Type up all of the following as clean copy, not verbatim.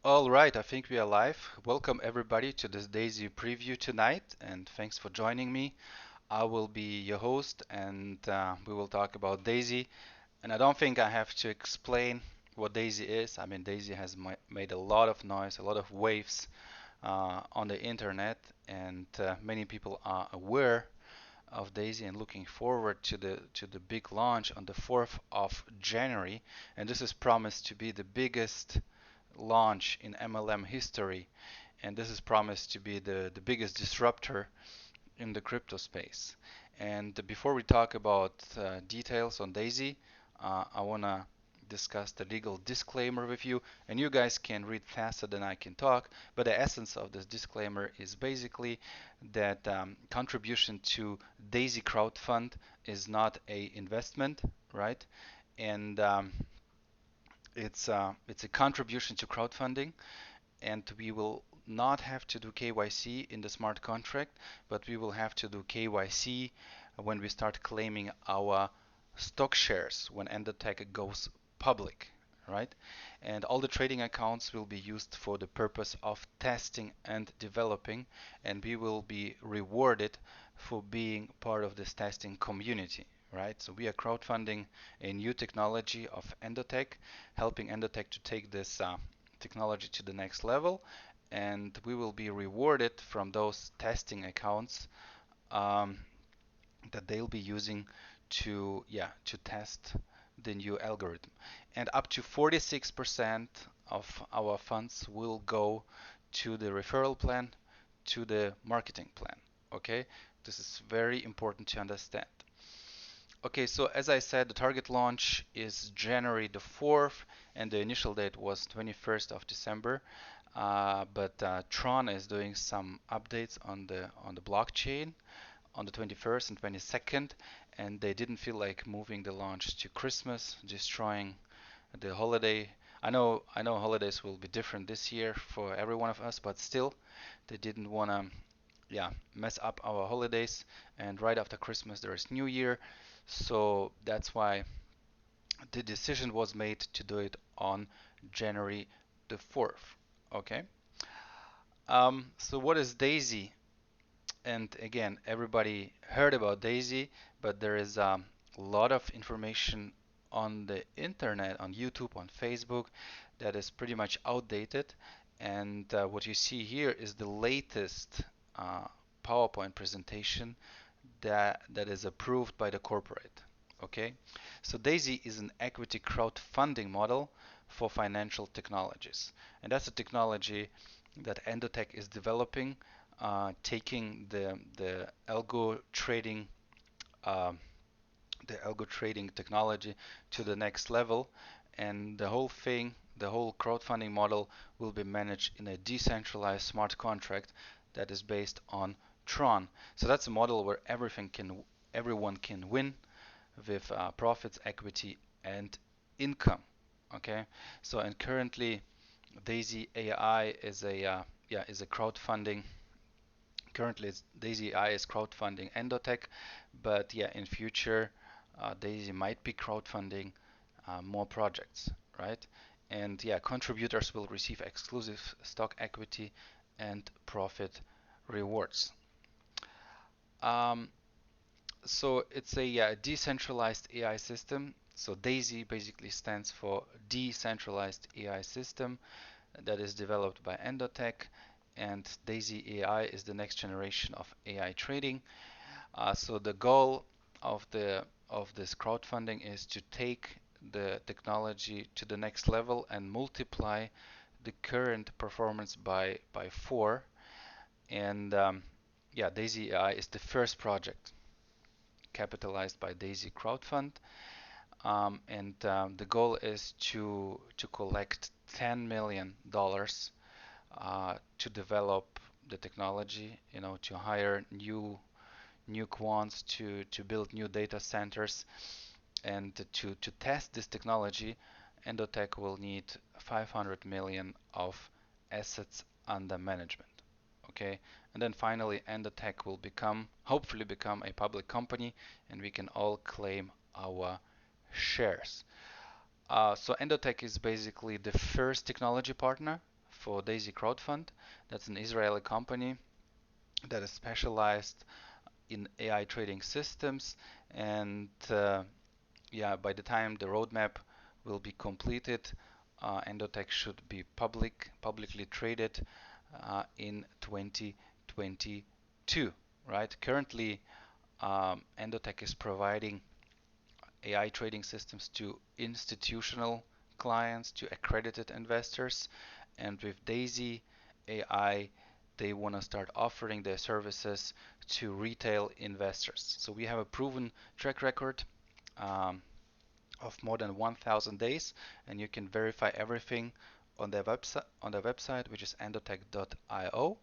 All right, I think we are live. Welcome everybody to this Daisy preview tonight, and thanks for joining me. I will be your host, and we will talk about Daisy. And I don't think I have to explain what Daisy is. I mean, Daisy has made a lot of noise, a lot of waves on the internet, and many people are aware of Daisy and looking forward to the big launch on the 4th of January. And this is promised to be the biggest launch in MLM history, and this is promised to be the biggest disruptor in the crypto space. And before we talk about details on Daisy, I want to discuss the legal disclaimer with you, and you guys can read faster than I can talk, but the essence of this disclaimer is basically that contribution to Daisy crowdfund is not a investment, right? And it's a contribution to crowdfunding, and we will not have to do KYC in the smart contract, but we will have to do KYC when we start claiming our stock shares when Endotech goes public, right? And all the trading accounts will be used for the purpose of testing and developing, and we will be rewarded for being part of this testing community, right? So we are crowdfunding a new technology of Endotech, helping Endotech to take this technology to the next level, and we will be rewarded from those testing accounts um, that they'll be using to test the new algorithm. And up to 46% of our funds will go to the referral plan, to the marketing plan. Okay, this is very important to understand. Okay, so as I said, the target launch is January the 4th, and the initial date was 21st of December. But Tron is doing some updates on the blockchain on the 21st and 22nd, and they didn't feel like moving the launch to Christmas, destroying the holiday. I know holidays will be different this year for every one of us, but still, they didn't want to mess up our holidays. And right after Christmas, there is New Year, so that's why the decision was made to do it on January the 4th. Okay. So what is Daisy? And again, everybody heard about Daisy, but there is a lot of information on the internet, on YouTube, on Facebook, that is pretty much outdated. And what you see here is the latest uh, PowerPoint presentation that is approved by the corporate. Okay, so Daisy is an equity crowdfunding model for financial technologies, and that's a technology that Endotech is developing, taking um, the algo trading technology to the next level, and the whole thing, the whole crowdfunding model will be managed in a decentralized smart contract that is based on Tron. So that's a model where everyone can win with profits, equity, and income. Okay, so and currently Daisy AI is a crowdfunding. Currently, Daisy AI is crowdfunding Endotech, but yeah, in future, Daisy might be crowdfunding more projects, right? And yeah, contributors will receive exclusive stock equity and profit rewards. Um, so it's a decentralized AI system. So DAISY basically stands for Decentralized AI System that is developed by Endotech, and DAISY AI is the next generation of AI trading. So the goal of this crowdfunding is to take the technology to the next level and multiply the current performance by four. And yeah, DAISY AI is the first project capitalized by Daisy Crowdfund, and the goal is to collect $10 million to develop the technology, to hire new quants to build new data centers, and to test this technology. Endotech will need 500 million of assets under management. Okay, and then finally Endotech will hopefully become a public company, and we can all claim our shares. So Endotech is basically the first technology partner for D.AI.SY Crowdfund. That's an Israeli company that is specialized in AI trading systems. And yeah, by the time the roadmap will be completed, Endotech should be publicly traded in 2022, right? Currently, Endotech is providing AI trading systems to institutional clients, to accredited investors, and with D.AI.SY AI, they want to start offering their services to retail investors. So we have a proven track record um, of more than 1,000 days, and you can verify everything on their website, which is endotech.io.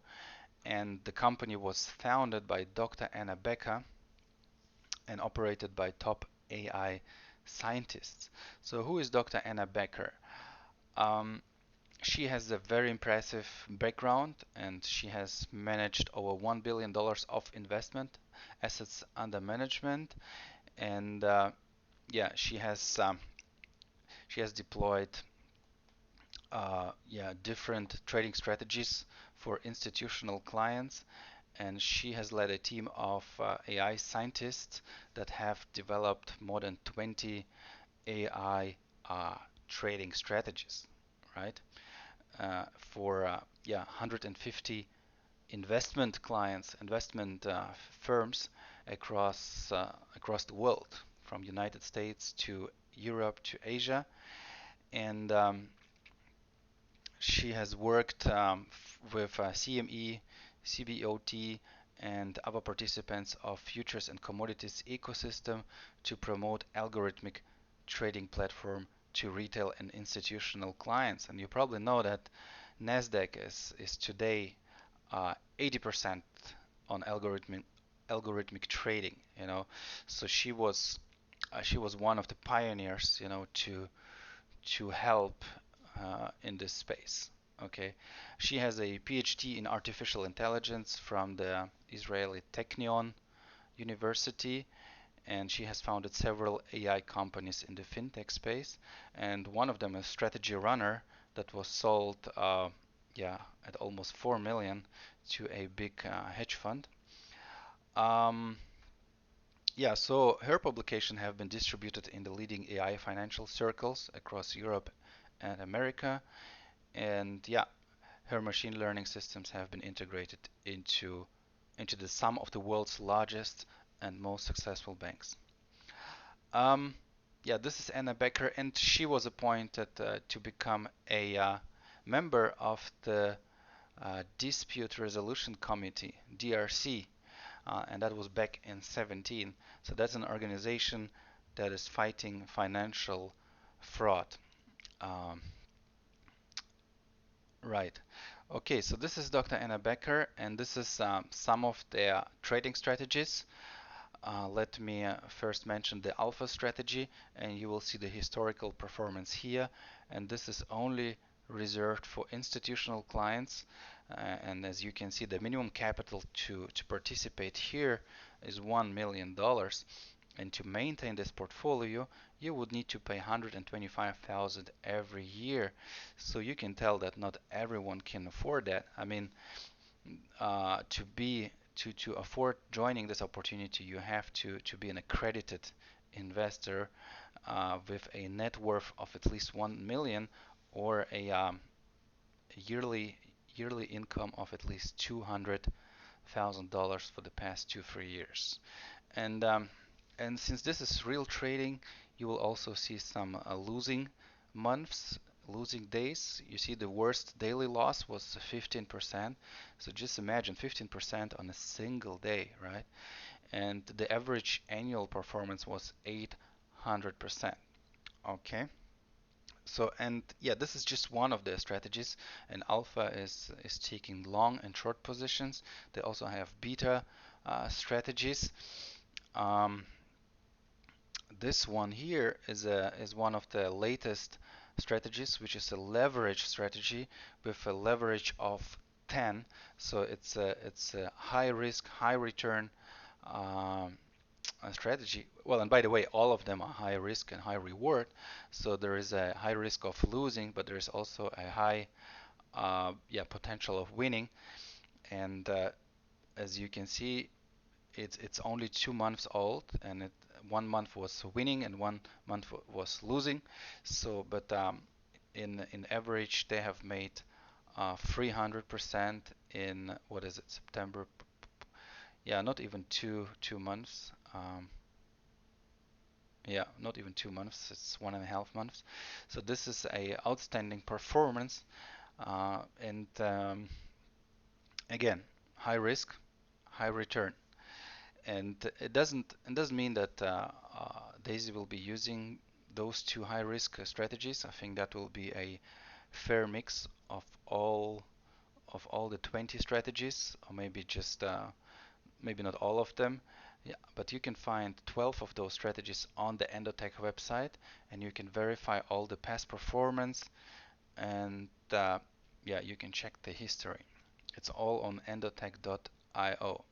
And the company was founded by Dr. Anna Becker and operated by top AI scientists. So who is Dr. Anna Becker? Um, she has a very impressive background, and she has managed over $1 billion of investment assets under management. And yeah, she has deployed yeah, different trading strategies for institutional clients, and she has led a team of AI scientists that have developed more than 20 AI trading strategies, right? For yeah, 150 investment clients, investment firms across the world, from United States to Europe to Asia, and she has worked with CME, CBOT, and other participants of futures and commodities ecosystem to promote algorithmic trading platform to retail and institutional clients. And you probably know that Nasdaq is today 80% on algorithmic trading. So she was one of the pioneers, to help in this space. Okay, she has a PhD in artificial intelligence from the Israeli Technion University, and she has founded several AI companies in the fintech space, and one of them is Strategy Runner that was sold yeah, at almost 4 million to a big hedge fund. Um, yeah, so her publication have been distributed in the leading AI financial circles across Europe and America, and yeah, her machine learning systems have been integrated into the some of the world's largest and most successful banks. Um, yeah, this is Anna Becker, and she was appointed to become a member of the Dispute Resolution Committee, DRC, and that was back in 17. So that's an organization that is fighting financial fraud. Um, right. Okay, so this is Dr. Anna Becker, and this is some of their trading strategies. Let me first mention the alpha strategy, and you will see the historical performance here. And this is only reserved for institutional clients. And as you can see, the minimum capital to participate here is $1 million. And to maintain this portfolio, you would need to pay 125,000 every year. So you can tell that not everyone can afford that. I mean, to afford joining this opportunity, you have to be an accredited investor with a net worth of at least 1 million or a yearly yearly income of at least $200,000 for the past 2-3 years. And since this is real trading, you will also see some losing months, losing days. You see the worst daily loss was 15%. So just imagine 15% on a single day, right? And the average annual performance was 800%. Okay. So, and yeah, this is just one of the strategies, and alpha is taking long and short positions. They also have beta strategies. Um, this one here is one of the latest strategies, which is a leverage strategy with a leverage of 10. So it's a high risk, high return um, strategy. Well, and by the way, all of them are high risk and high reward. So there is a high risk of losing, but there is also a high yeah, potential of winning. And as you can see, it's only 2 months old, and 1 month was winning and 1 month was losing. So, but in average, they have made 300% in, what is it, September? Yeah, not even two months. Yeah, not even 2 months. It's 1.5 months. So this is a outstanding performance, and again, high risk, high return. And it doesn't mean that Daisy will be using those two high risk strategies. I think that will be a fair mix of all the 20 strategies, or maybe just maybe not all of them. Yeah, but you can find 12 of those strategies on the Endotech website, and you can verify all the past performance, and yeah, you can check the history. It's all on endotech.io.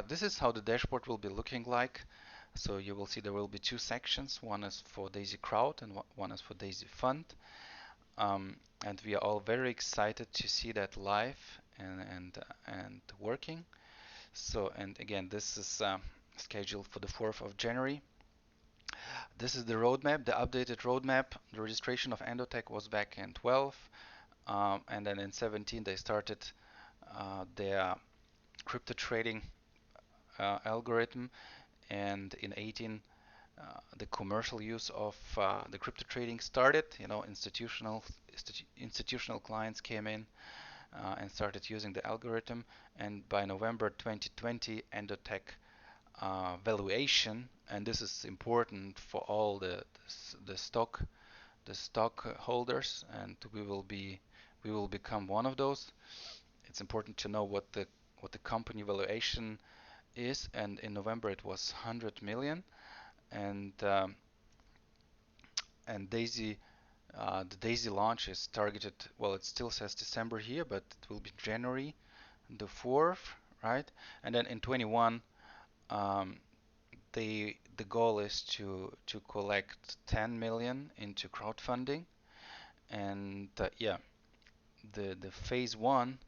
This is how the dashboard will be looking like. So you will see there will be two sections. One is for Daisy Crowd and one is for Daisy Fund. And we are all very excited to see that live and working. So, and again, this is scheduled for the 4th of January. This is the roadmap, the updated roadmap. The registration of Endotech was back in 12, and then in 17 they started their crypto trading algorithm, and in 18 the commercial use of the crypto trading started. You know, institutional clients came in and started using the algorithm, and by November 2020, Endotech valuation, and this is important for all the stock the stockholders, and we will become one of those. It's important to know what the company valuation is, and in November it was 100 million, and and Daisy the Daisy launch is targeted. Well, it still says December here, but it will be January the 4th, right? And then in 21, um, the goal is to collect 10 million into crowdfunding, and yeah, the phase one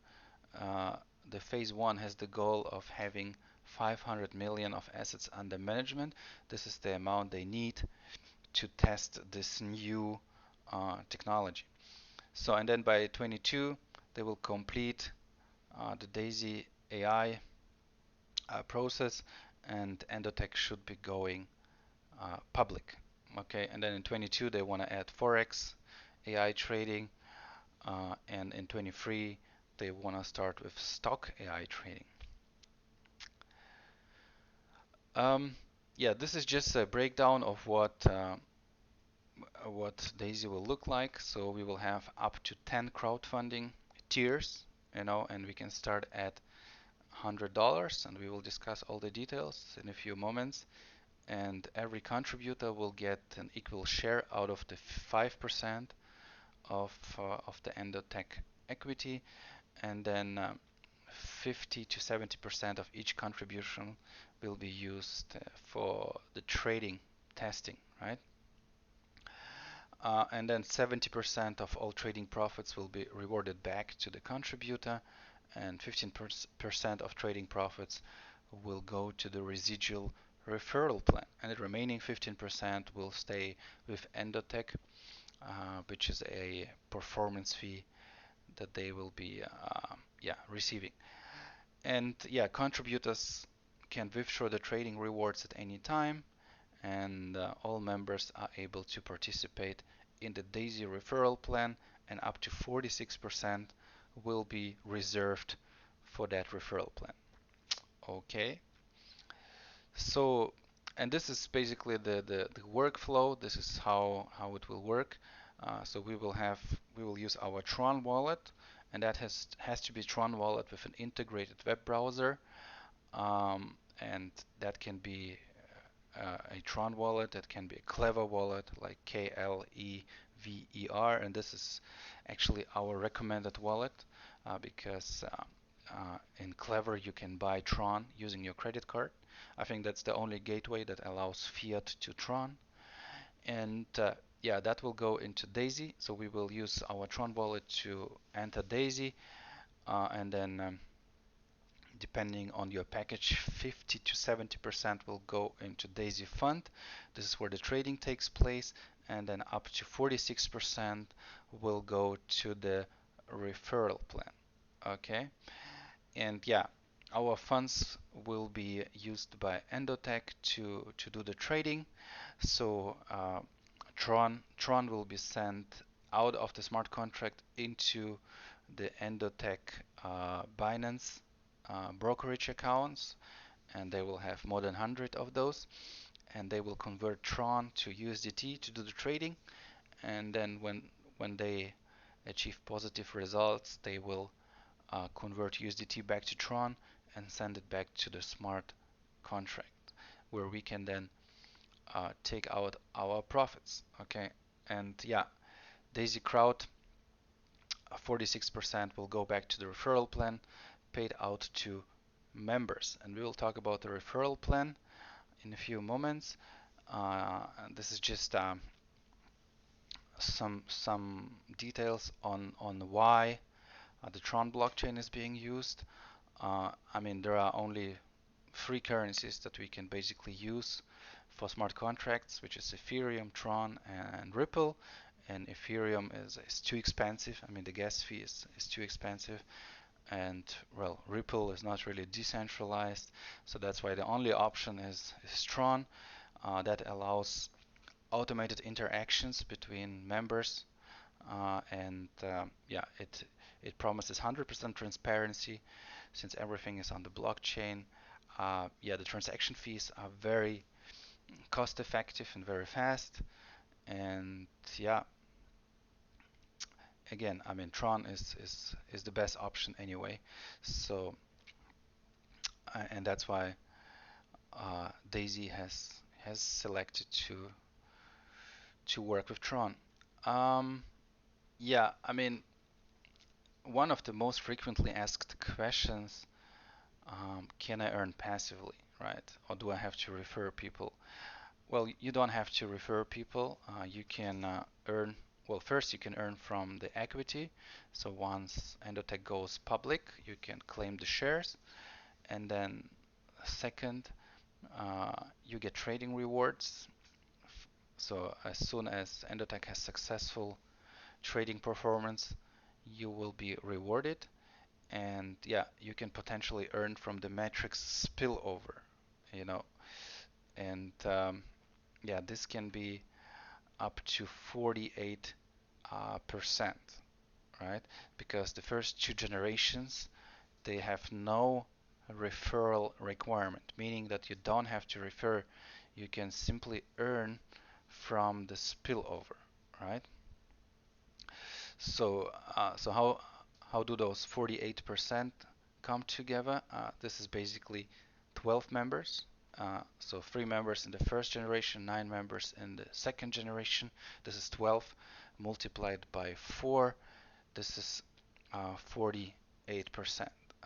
uh, the phase one has the goal of having 500 million of assets under management. This is the amount they need to test this new technology. So, and then by 22, they will complete the Daisy AI process, and Endotech should be going public. Okay, and then in 22 they want to add forex, AI trading, and in 23 they want to start with stock AI trading. Um, yeah, this is just a breakdown of what Daisy will look like. So we will have up to 10 crowdfunding tiers, you know, and we can start at $100, and we will discuss all the details in a few moments. And every contributor will get an equal share out of the 5% of the Endotech equity, and then 50 to 70% of each contribution will be used for the trading testing, right? And then 70% of all trading profits will be rewarded back to the contributor, and 15% of trading profits will go to the residual referral plan, and the remaining 15% will stay with Endotech, which is a performance fee that they will be yeah, receiving. And yeah, contributors can withdraw the trading rewards at any time, and all members are able to participate in the Daisy referral plan, and up to 46% will be reserved for that referral plan. Okay, so, and this is basically the workflow. This is how it will work. So we will use our Tron wallet, and that has to be Tron wallet with an integrated web browser, and that can be a Tron wallet, that can be a Clever wallet like Klever, and this is actually our recommended wallet because in Clever you can buy Tron using your credit card. I think that's the only gateway that allows fiat to Tron, and yeah, that will go into D.AI.SY. So we will use our Tron wallet to enter D.AI.SY, and then depending on your package, 50 to 70% will go into D.AI.SY fund. This is where the trading takes place, and then up to 46% will go to the referral plan. Okay, and yeah, our funds will be used by Endotech to do the trading. So Tron will be sent out of the smart contract into the Endotech Binance brokerage accounts, and they will have more than 100 of those, and they will convert Tron to USDT to do the trading, and then when they achieve positive results, they will convert USDT back to Tron and send it back to the smart contract, where we can then take out our profits. Okay, and yeah, D.AI.SY crowd, 46% will go back to the referral plan paid out to members, and we will talk about the referral plan in a few moments. This is just some details on why the Tron blockchain is being used. I mean, there are only three currencies that we can basically use for smart contracts, which is Ethereum, Tron, and Ripple. And Ethereum is too expensive. I mean, the gas fee is too expensive. And well, Ripple is not really decentralized. So that's why the only option is Tron. That allows automated interactions between members. And yeah, it promises 100% transparency since everything is on the blockchain. Yeah, the transaction fees are very cost effective and very fast. And yeah, again, I mean, Tron is the best option anyway. So, and that's why D.AI.SY has selected to work with Tron. Um, yeah, I mean, one of the most frequently asked questions, can I earn passively, right? Or do I have to refer people? Well, you don't have to refer people. You can earn, well, first you can earn from the equity. So once Endotech goes public, you can claim the shares. And then second, you get trading rewards. So as soon as Endotech has successful trading performance, you will be rewarded. And yeah, you can potentially earn from the metrics spillover, you know. And yeah, this can be up to 48%, right? Because the first two generations, they have no referral requirement, meaning that you don't have to refer. You can simply earn from the spillover, right? So how do those 48% come together? This is basically 12 members. So 3 members in the first generation, 9 members in the second generation. This is 12 multiplied by 4. This is 48%.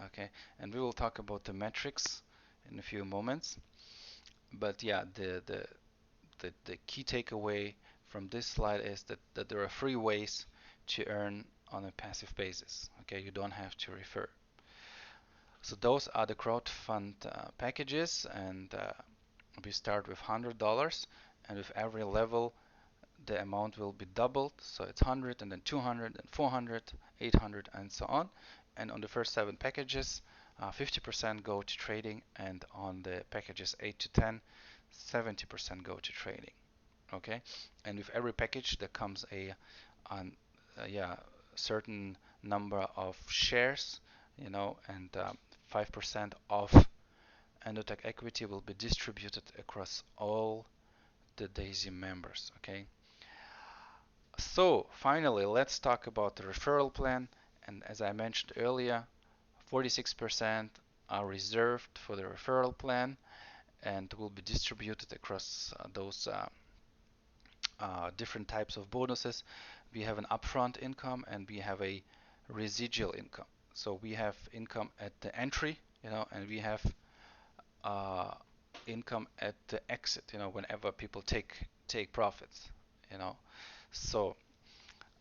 Okay, and we will talk about the metrics in a few moments. But yeah, the key takeaway from this slide is that there are 3 ways to earn on a passive basis. Okay, you don't have to refer. So those are the crowdfund packages, and we start with $100, and with every level the amount will be doubled. So it's 100, and then 200, and 400, 800, and so on. And on the first 7 packages, 50% go to trading, and on the packages 8 to 10, 70% go to trading. Okay, and with every package there comes yeah, certain number of shares, you know, and 5% of Endotech equity will be distributed across all the D.AI.SY members. Okay, so finally let's talk about the referral plan. And as I mentioned earlier, 46% are reserved for the referral plan and will be distributed across those different types of bonuses. We have an upfront income and we have a residual income. So we have income at the entry, you know, and we have uh, income at the exit, you know, whenever people take profits. you know. So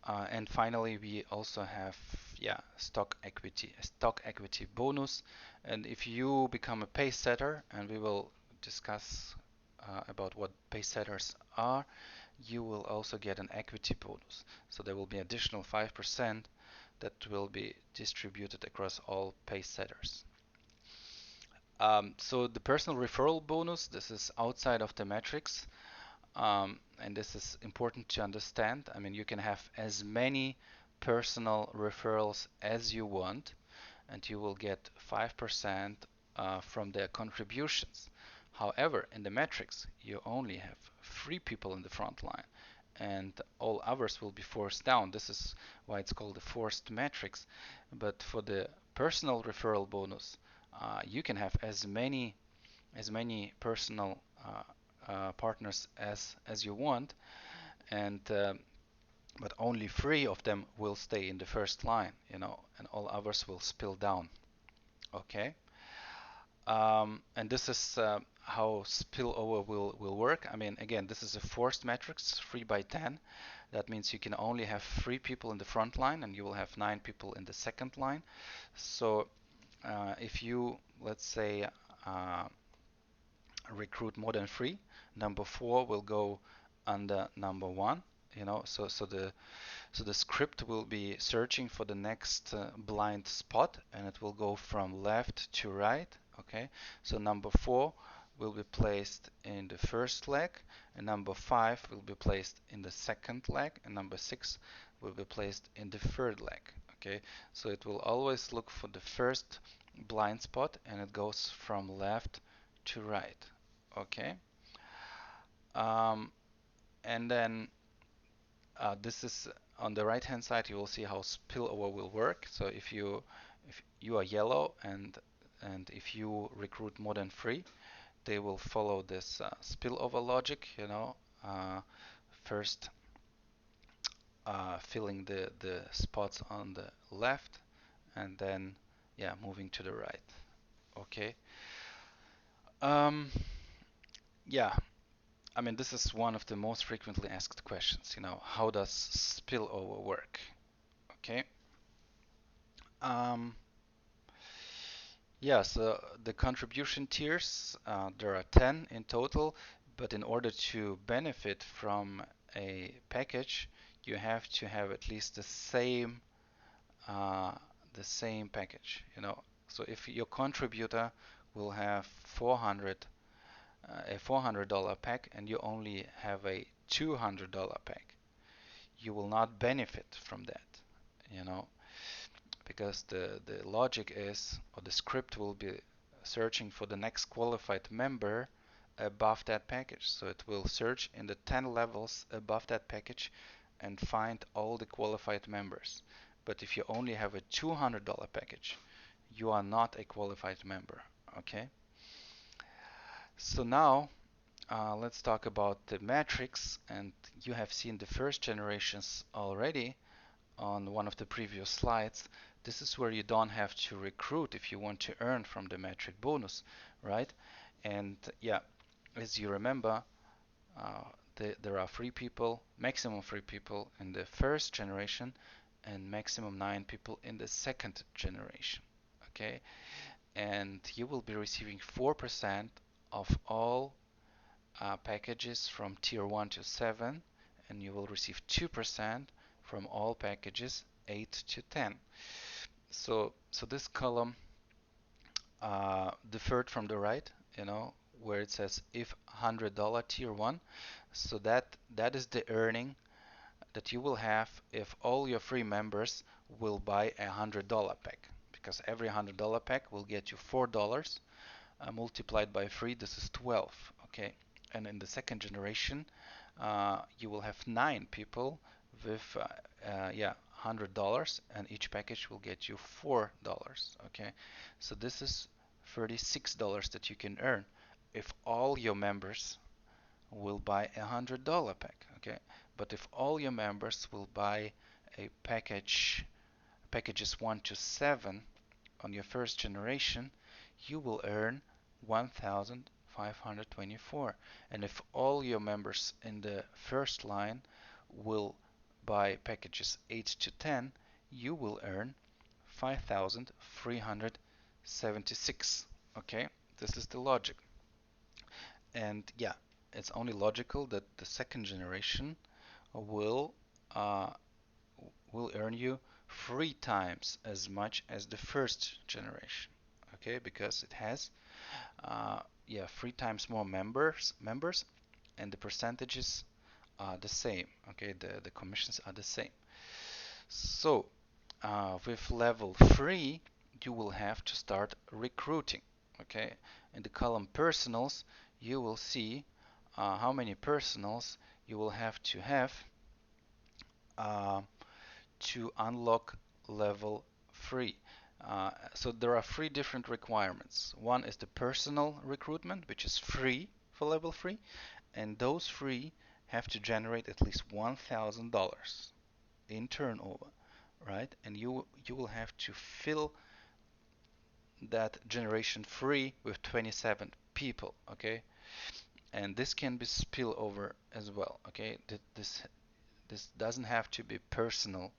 and finally, we also have, yeah, stock equity bonus. And if you become a pace setter, and we will discuss about what pace setters are, you will also get an equity bonus. So there will be additional 5% that will be distributed across all pace setters. So the personal referral bonus, this is outside of the metrics. And this is important to understand. I mean, you can have as many personal referrals as you want, and you will get 5% from their contributions. However, in the metrics, you only have 3 people in the front line, and all others will be forced down. This is why it's called the forced metrics. But for the personal referral bonus, you can have as many personal partners as you want, and but only 3 of them will stay in the first line, and all others will spill down. Okay. And this is how spillover will work. I mean, again, this is a forced matrix, 3 by 10. That means you can only have 3 people in the front line, and you will have 9 people in the second line. So if you, let's say, uh, recruit more than 3, number 4 will go under number 1. So the script will be searching for the next blind spot, and it will go from left to right. Okay, so number 4 will be placed in the first leg, and number 5 will be placed in the second leg, and number 6 will be placed in the third leg. Okay, so it will always look for the first blind spot, and it goes from left to right. Okay, um, and then this is on the right hand side. You will see how spillover will work. So if you are yellow, and if you recruit more than 3, they will follow this spillover logic. First filling the spots on the left, and then, yeah, moving to the right. Okay. Um, yeah, I mean, this is one of the most frequently asked questions. How does spillover work? Okay. Um, yeah, so the contribution tiers, there are 10 in total, but in order to benefit from a package, you have to have at least uh, the same package. So if your contributor will have a $400 pack, and you only have a $200 pack, you will not benefit from that. You know, because the logic is, or the script will be searching for the next qualified member above that package. So it will search in the 10 levels above that package and find all the qualified members. But if you only have a $200 package, you are not a qualified member. Okay? So now let's talk about the metrics, and you have seen the first generations already on one of the previous slides. This is where you don't have to recruit if you want to earn from the metric bonus, right? And yeah, as you remember, uh, there are 3 people, maximum 3 people in the first generation, and maximum 9 people in the second generation. Okay, and you will be receiving 4% of all packages from tier 1 to 7, and you will receive 2% from all packages 8 to 10. So this column, the third from the right, where it says if $100 tier 1, so that is the earning that you will have if all your free members will buy a $100 pack, because every $100 pack will get you $4 multiplied by 3. This is 12. Okay, and in the second generation, you will have 9 people with yeah, $100, and each package will get you $4. Okay, so this is $36 that you can earn if all your members will buy a $100 pack. Okay, but if all your members will buy a packages 1 to 7 on your first generation, you will earn $1,500. 524. And if all your members in the first line will buy packages 8 to 10, you will earn 5,376. Okay, this is the logic. And yeah, it's only logical that the second generation will uh, will earn you 3 times as much as the first generation. Okay, because it has yeah 3 times more members, and the percentages are the same. Okay, the commissions are the same. So with level 3, you will have to start recruiting. Okay, in the column personals, you will see how many personals you will have uh, to unlock level 3. So there are 3 different requirements. One is the personal recruitment, which is free for level 3, and those 3 have to generate at least $1,000 in turnover, right? And you will have to fill that generation 3 with 27 people, okay? And this can be spillover as well, okay? This doesn't have to be personal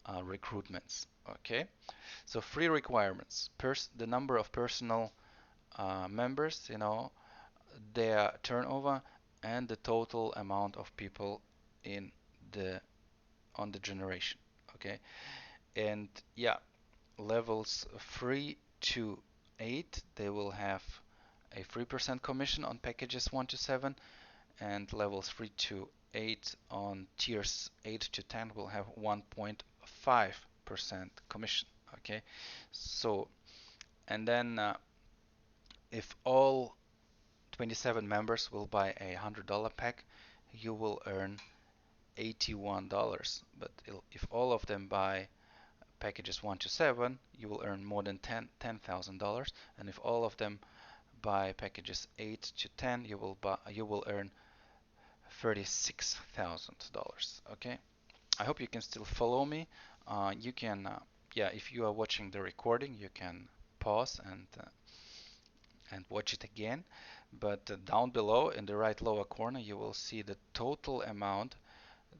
recruitments, okay? So 3 requirements: the number of personal members, their turnover, and the total amount of people in the on the generation. Okay, and yeah, levels 3 to 8, they will have a 3% commission on packages 1 to 7, and levels 3 to 8 on tiers 8 to 10 will have 1.5% commission. Okay, so and then if all 27 members will buy a $100 pack, you will earn $81. But if all of them buy packages 1 to 7, you will earn more than $10,000. And if all of them buy packages 8 to 10, you will earn $36,000. Okay, I hope you can still follow me. You can, yeah, if you are watching the recording, you can pause and watch it again. But down below in the right lower corner, you will see the total amount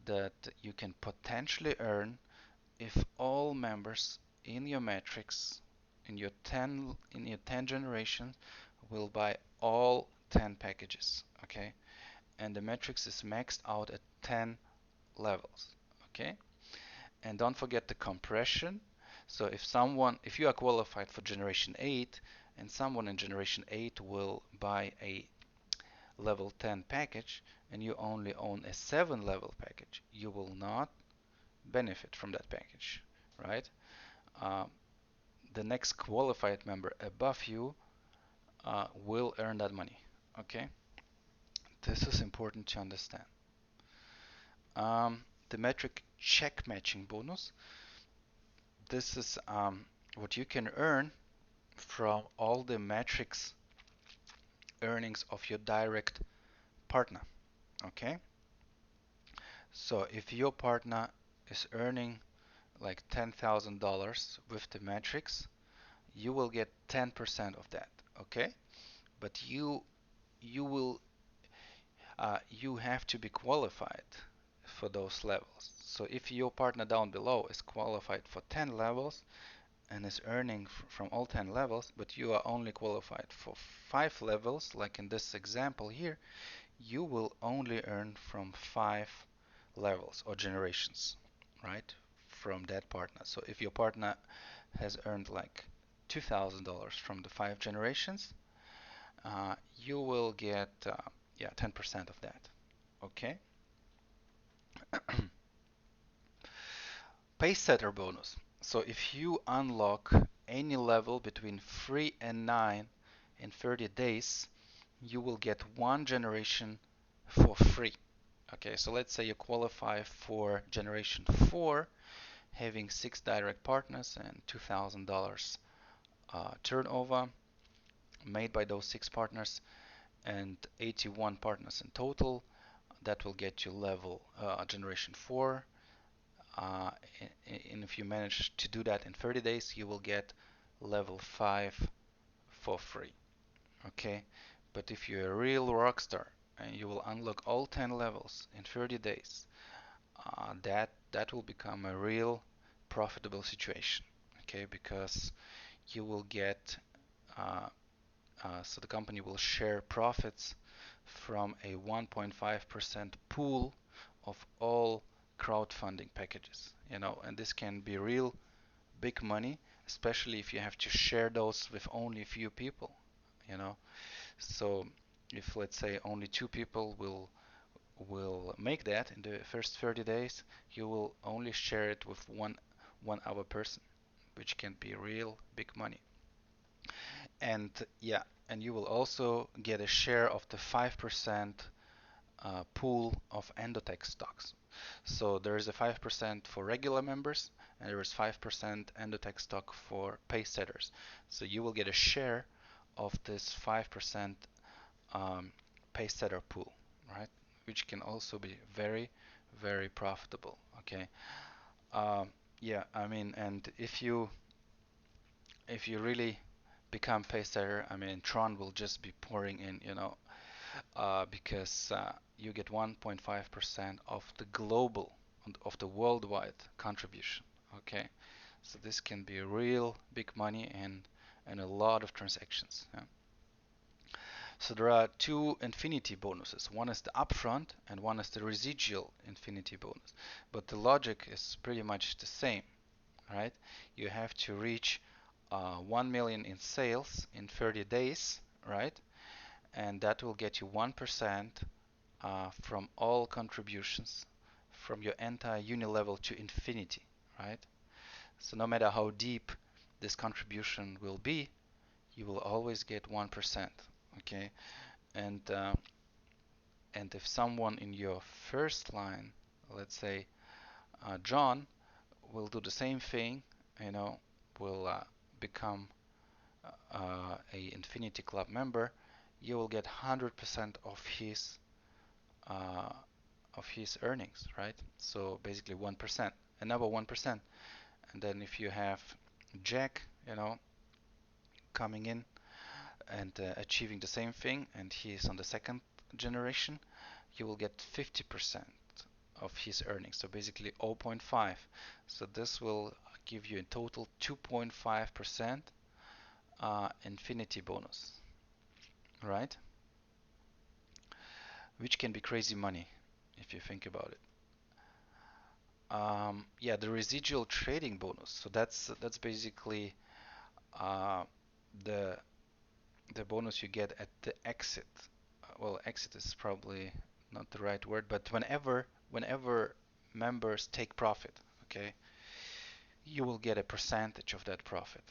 that you can potentially earn if all members in your matrix in your 10 generations will buy all 10 packages. Okay, and the matrix is maxed out at 10 levels. Okay, and don't forget the compression. So if you are qualified for generation 8 and someone in generation 8 will buy a level 10 package and you only own a 7 level package, you will not benefit from that package, right? Uh, the next qualified member above you will earn that money. Okay, this is important to understand. The metric check matching bonus. This is what you can earn from all the metrics earnings of your direct partner. Okay, so if your partner is earning like $10,000 with the metrics, you will get 10% of that. Okay, but you have to be qualified for those levels. So if your partner down below is qualified for 10 levels and is earning from all 10 levels, but you are only qualified for 5 levels, like in this example here, you will only earn from 5 levels or generations, right? From that partner. So if your partner has earned like $2,000 from the 5 generations, you will get yeah 10% of that. Okay. Pacesetter bonus. So if you unlock any level between 3 and 9 in 30 days, you will get 1 generation for free. Okay, so let's say you qualify for generation 4, having 6 direct partners and $2,000 turnover made by those 6 partners and 81 partners in total. That will get you level generation 4. And if you manage to do that in 30 days, you will get level 5 for free. Okay, But if you're a real rock star and you will unlock all 10 levels in 30 days, that will become a real profitable situation. Okay, because you will get so the company will share profits from a 1.5% pool of all crowdfunding packages, and this can be real big money, especially if you have to share those with only a few people, you know. So if, let's say, only two people will make that in the first 30 days, you will only share it with one other person, which can be real big money. And yeah, and you will also get a share of the 5% pool of Endotech stocks. So there is a 5% for regular members, and there is 5% Endotech stock for pace setters. So you will get a share of this 5% pace setter pool, right? Which can also be very, very profitable. Okay. Um, yeah, I mean, and if you really become pace setter, I mean, Tron will just be pouring in, because you get 1.5% of the global, of the worldwide contribution. Okay, so this can be real big money and a lot of transactions. Yeah. So there are two infinity bonuses. One is the upfront and one is the residual infinity bonus. But the logic is pretty much the same, right? You have to reach 1 million in sales in 30 days, right? And that will get you 1% from all contributions from your entire uni level to infinity, right? So no matter how deep this contribution will be, you will always get 1%, okay? And and if someone in your first line, let's say John, will do the same thing, will become a Infinity Club member, you will get 100% uh, of his earnings, right? So basically 1%, another 1%. And then if you have Jack, coming in and achieving the same thing, and he is on the second generation, you will get 50% of his earnings. So basically 0.5. So this will give you in total 2.5% infinity bonus, right? Which can be crazy money if you think about it. Yeah, the residual trading bonus. So that's basically uh, the the bonus you get at the exit. Well, exit is probably not the right word, but whenever members take profit, okay, you will get a percentage of that profit.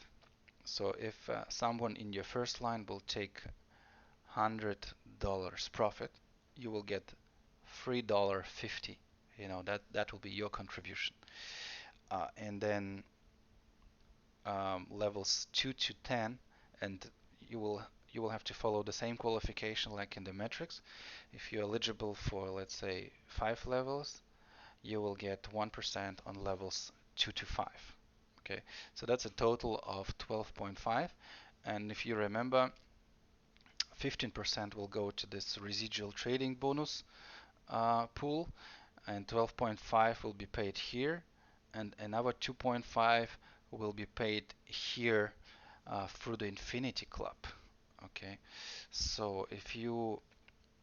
So if someone in your first line will take $100 profit, you will get $3.50. That will be your contribution. And then levels 2 to 10, and you will you will have to follow the same qualification like in the metrics. If you're eligible for, let's say, 5 levels, you will get 1% on levels 2 to 5. Okay, so that's a total of 12.5. And if you remember, 15% will go to this residual trading bonus pool, and 12.5 will be paid here, and another 2.5 will be paid here through the Infinity Club. Okay, so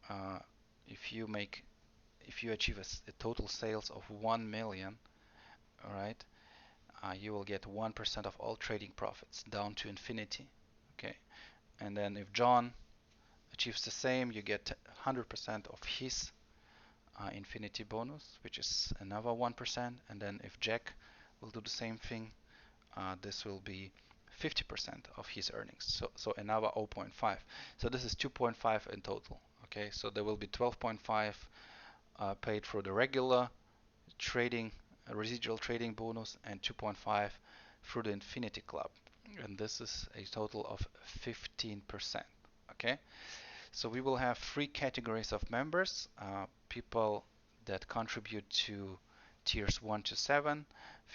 uh, if you make if you achieve a total sales of 1 million, all right, you will get 1% of all trading profits down to infinity. Okay, and then if John achieves the same, you get 100% of his infinity bonus, which is another 1%. And then if Jack will do the same thing, this will be 50% of his earnings. So another 0.5. So this is 2.5 in total. Okay, so there will be 12.5 paid for the regular trading, residual trading bonus, and 2.5 through the Infinity Club. And this is a total of 15%. Okay, so we will have three categories of members: people that contribute to tiers 1 to 7,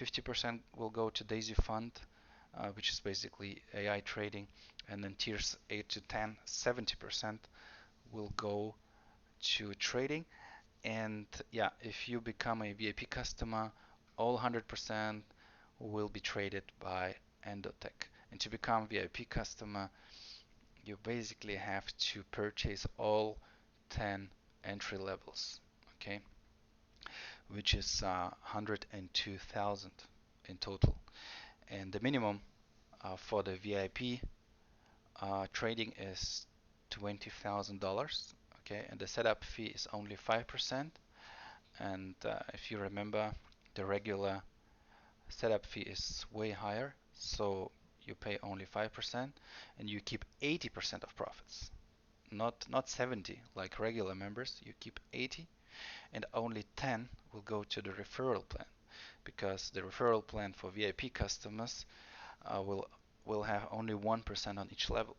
50% will go to D.AI.SY Fund, which is basically AI trading, and then tiers 8 to 10, 70% will go to trading. And yeah, if you become a VIP customer, all 100% will be traded by Endotech. And to become VIP customer, you basically have to purchase all 10 entry levels, okay, which is 102,000 in total. And the minimum for the VIP trading is $20,000, okay, and the setup fee is only 5%. And if you remember, the regular setup fee is way higher, so you pay only 5% and you keep 80% of profits. Not 70 like regular members, you keep 80, and only 10 will go to the referral plan, because the referral plan for VIP customers uh, will will have only 1% on each level,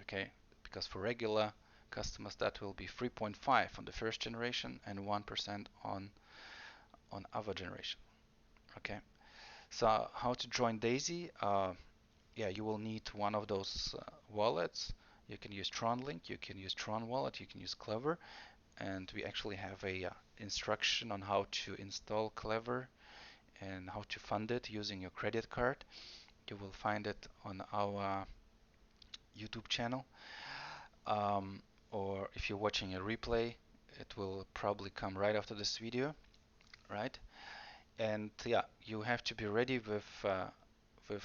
okay? Because for regular customers that will be 3.5 on the first generation and 1% on other generation, okay? So how to join D.AI.SY? Yeah, you will need one of those wallets. You can use TronLink, you can use Tron Wallet, you can use Clever, and we actually have a instruction on how to install Clever and how to fund it using your credit card. You will find it on our YouTube channel, um, or if you're watching a replay, it will probably come right after this video, right? And yeah, you have to be ready with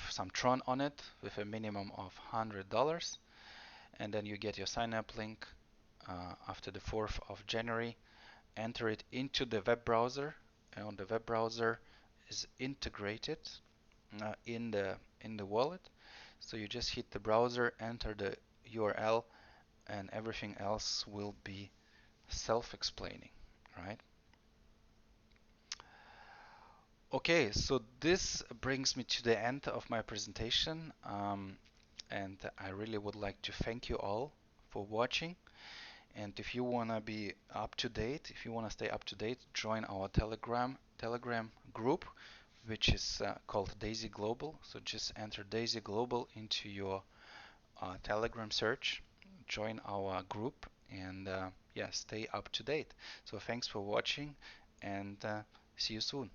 some Tron on it, with a minimum of $100, and then you get your sign up link after the 4th of January. Enter it into the web browser, and on the web browser is integrated in the wallet. So you just hit the browser, enter the URL, and everything else will be self-explaining, right? Okay, so this brings me to the end of my presentation, and I really would like to thank you all for watching. And if you want to be up to date, if you want to stay up to date, join our Telegram group, which is called D.AI.SY Global. So just enter D.AI.SY Global into your Telegram search, join our group, and yeah, stay up to date. So thanks for watching, and see you soon.